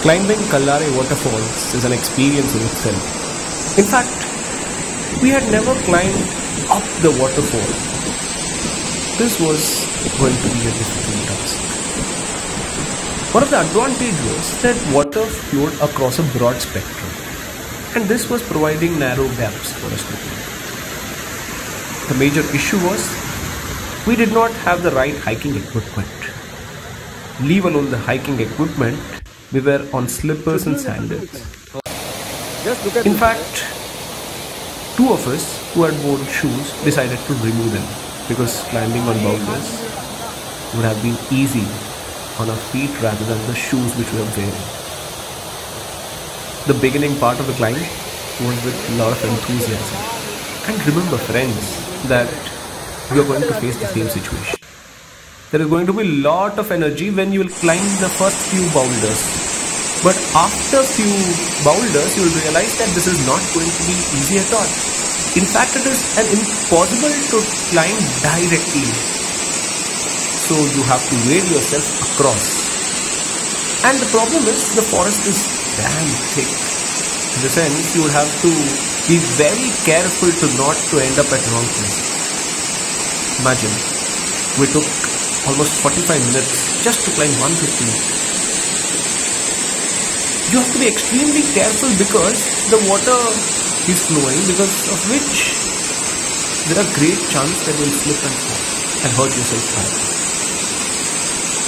Climbing Kallare Waterfalls is an experience in itself. In fact, we had never climbed up the waterfall. This was going to be a difficult task. One of the advantages was that water flowed across a broad spectrum, and this was providing narrow gaps for us to climb. The major issue was we did not have the right hiking equipment. Leave alone the hiking equipment, we were on slippers and sandals. In fact, two of us who had worn shoes decided to remove them because climbing on boulders would have been easy on our feet rather than the shoes which we were wearing. The beginning part of the climb was with a lot of enthusiasm. And remember, friends, that you are going to face the same situation. There is going to be a lot of energy when you will climb the first few boulders. But after few boulders, you will realize that this is not going to be easy at all. In fact, it is impossible to climb directly. So you have to wade yourself across. And the problem is the forest is damn thick. In the sense, you will have to be very careful not to end up at wrong place. Imagine, we took almost 45 minutes just to climb 150 meters. You have to be extremely careful because the water is flowing, because of which there are great chances that you will slip and fall and hurt yourself badly.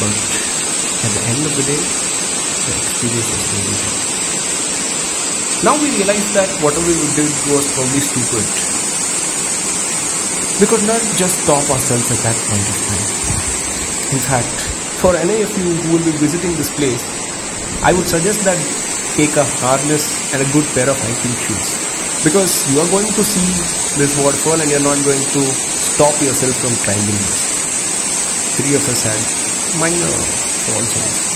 But at the end of the day, the experience was really good. Now we realize that whatever we did was probably stupid. We could not just stop ourselves at that point of time. In fact, for any of you who will be visiting this place, I would suggest that take a harness and a good pair of hiking shoes, because you are going to see this waterfall and you are not going to stop yourself from climbing this. Three of us had minor falls.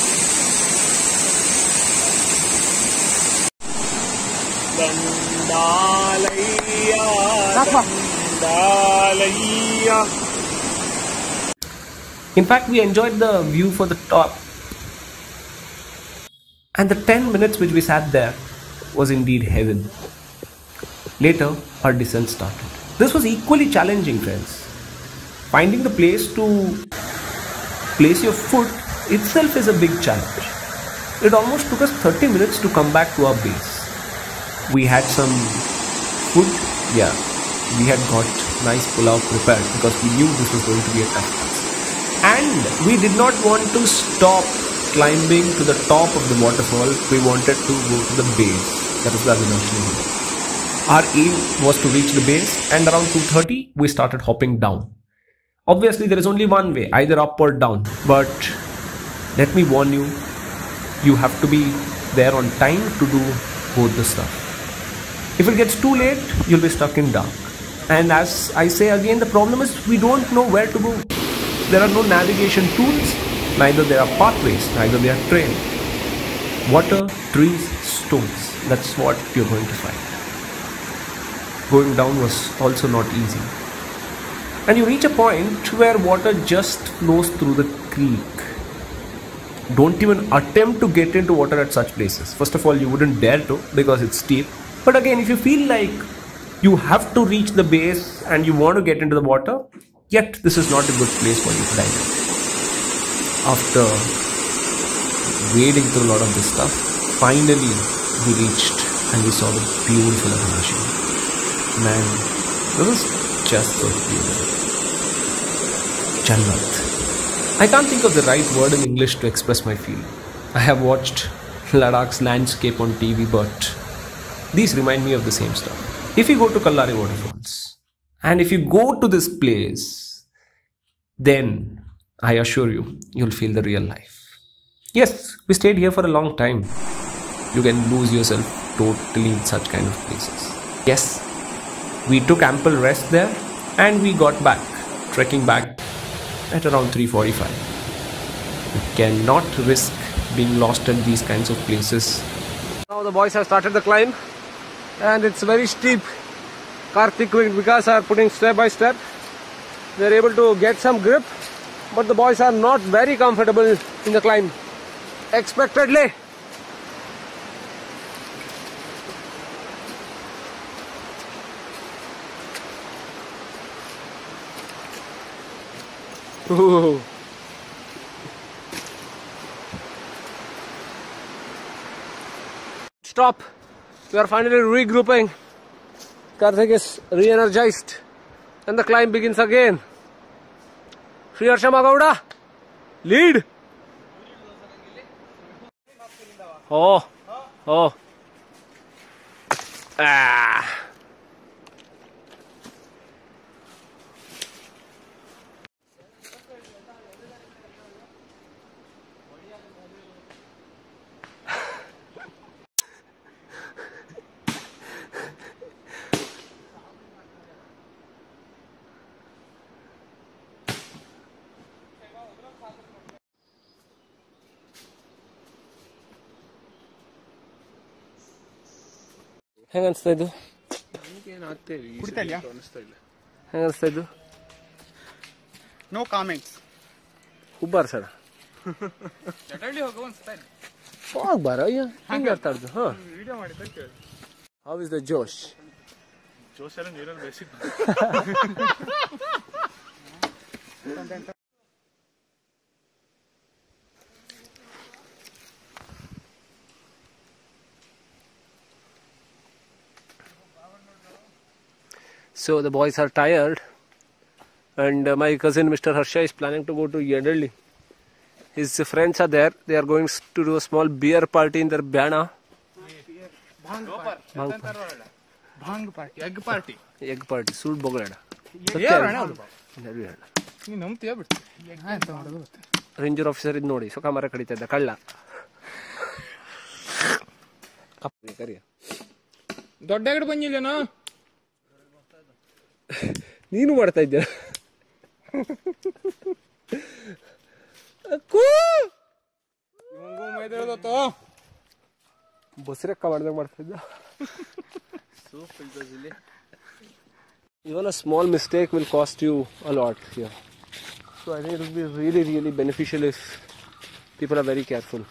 In fact, we enjoyed the view for the top. And the 10 minutes which we sat there was indeed heaven. Later, our descent started. This was equally challenging, friends. Finding the place to place your foot itself is a big challenge. It almost took us 30 minutes to come back to our base. We had some food. Yeah, we had got nice pulao prepared because we knew this was going to be a tough task. And we did not want to stop climbing to the top of the waterfall. We wanted to go to the base. That was the original. Our aim was to reach the base, and around 2:30 we started hopping down. Obviously there is only one way, either up or down, but let me warn you, you have to be there on time to do both the stuff. If it gets too late, you'll be stuck in dark. And as I say again, the problem is we don't know where to go. There are no navigation tools. Neither there are pathways, neither there are trails. Water, trees, stones. That's what you're going to find. Going down was also not easy. And you reach a point where water just flows through the creek. Don't even attempt to get into water at such places. First of all, you wouldn't dare to because it's steep. But again, if you feel like you have to reach the base and you want to get into the water, yet this is not a good place for you to dive. After wading through a lot of this stuff, finally we reached and we saw the beautiful ocean. Man, this was just so beautiful. Jannat. I can't think of the right word in English to express my feeling. I have watched Ladakh's landscape on TV, but these remind me of the same stuff. If you go to Kallare Waterfalls and if you go to this place, then I assure you, you'll feel the real life. Yes, we stayed here for a long time. You can lose yourself totally in such kind of places. Yes, we took ample rest there and we got back, trekking back at around 3:45. You cannot risk being lost at these kinds of places. Now the boys have started the climb and it's very steep. Karthik and Vikas are putting step by step. They are able to get some grip, but the boys are not very comfortable in the climb. Expectedly, Ooh. Stop. We are finally regrouping. Karthik is re-energized. And the climb begins again. Sri Harshama Gowda, lead. Oh. Oh. Ah. ಹೆಂಗ ಅನಿಸ್ತಾ ಇದ್ದು? ಹೆಂಗ ಅನಿಸ್ತಾ ಇದ್ದು? No comments. ಹುಬ್ಬಾರ sir ಹೋಗ್ಬಾರ ಅಯ್ಯ ಹೆಂಗೆ ಅರ್ಥ ಆಡ್ದು. ಹಾಂ, ಹೌ ಇಸ್ ದ ಜೋಶ್? ಜೋಶ್ ಎಲ್ಲ ನೀರಲ್ಲಿ basic. So the boys are tired, and my cousin Mr. Harsha is planning to go to Yadalli. His friends are there. They are going to do a small beer party in their Byana. Bhang party, egg party. Egg party. Sud boglada. ನೀನು ನಂಬ್ತೀಯ ಬಿಡ್ತಿ. Ranger officer ಇದು ನೋಡಿ ಸುಖ ಮರ ಕಡಿತಾ ಇದ್ದ ಕಳ್ಳ. ಕರಿಯ ದೊಡ್ಡ ಎಗಡು ಬಂದಿಲ್ಲೇನೋ. ನೀನು ಮಾಡ್ತಾ ಇದ್ದ ಬಸ್ರಕ್ಕ ಮಾಡ್ದಾಗ ಮಾಡ್ತಾ ಇದ್ದ. Even a small mistake will cost you a lot here. So I think it will be really, really beneficial if people are very careful.